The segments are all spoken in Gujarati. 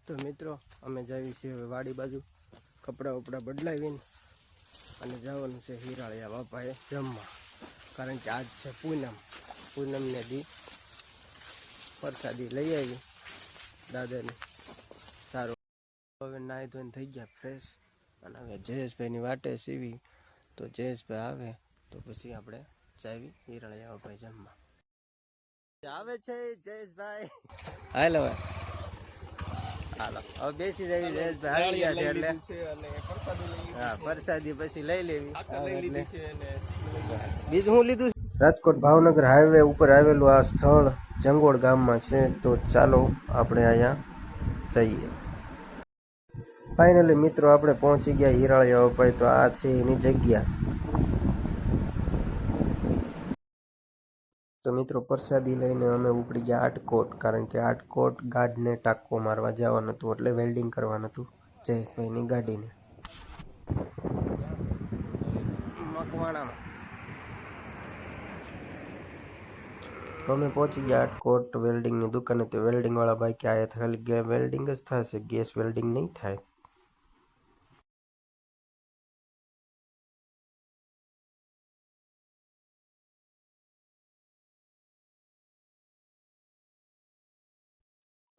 તો મિત્રો અમે જઈએ છીએ હવે વાડી બાજુ કપડાં વપડા બદલાવીને અને જવાનું છે હિરાળિયા બાપાએ જમવા, કારણ કે આજ છે પૂનમને દી પ્રસાદી લઈ આવી દાદાને. સારું, હવે નાહી ધોઈને થઈ ગયા ફ્રેશ અને હવે જયેશભાઈની વાટે સીવી, તો જયેશભાઈ આવે તો પછી આપણે જાવી હિરાળિયા બાપાએ જમવા. આવે છે જયેશભાઈ, હાલો હાલો હવે બેસી જવી. જયેશભાઈ આવી ગયા છે એટલે હા પ્રસાદી પછી લઈ લેવી. બીજું હું લીધું? રાજકોટ ભાવનગર હાઈવે ઉપર આવેલું આ સ્થળ જંગોળ ગામમાં છે, તો ચાલો આપણે અહીંયા જઈએ. ફાઇનલી મિત્રો આપણે પહોંચી ગયા હિરાળિયા બાપાએ. તો આ છે એની જગ્યા. તો મિત્રો પ્રસાદી લઈને અમે ઉપડી ગયા આટકોટ, કારણ કે આટકોટ ગાર્ડને ટાંકો મારવા જવાનું હતું, એટલે વેલ્ડિંગ કરવાનું હતું જયેશભાઈની ગાડીને મકવાણામાં. તો અમે પહોંચી ગયા આટકોટ વેલ્ડિંગની દુકાને. તો વેલ્ડિંગવાળા ભાઈ કે આ ખાલી વેલ્ડિંગ જ થશે, ગેસ વેલ્ડિંગ નહીં થાય.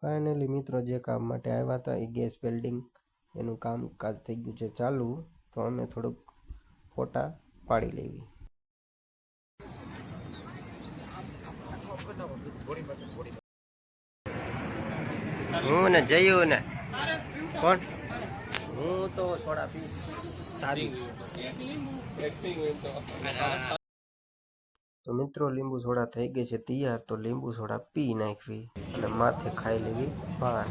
ફાઇનલી મિત્રો જે કામ માટે આવ્યા હતા એ ગેસ વેલ્ડિંગ એનું કામકાજ થઈ ગયું છે ચાલુ. તો અમે થોડુંક ફોટા પાડી લેવી. હું ને જયું ને કોણ? હું તો સોડા પીસ સારી. તો મિત્રો લીંબુ સોડા થઈ ગઈ છે તૈયાર. તો લીંબુ સોડા પી નાખવી અને માથે ખાઈ લેવી પાન.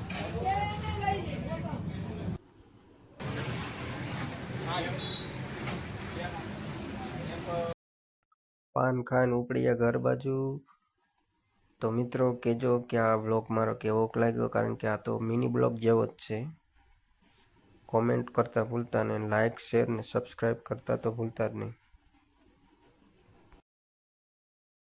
પાન ખાઈને ઉપડ્યા ઘર બાજુ. તો મિત્રો કહેજો કે આ બ્લોગ મારો કેવો લાગ્યો, કારણ કે આ તો મિની બ્લોગ જેવો જ છે. કોમેન્ટ કરતા ભૂલતા નહીં, લાઇક શેર ને સબસ્ક્રાઈબ કરતા તો ભૂલતા જ નહીં.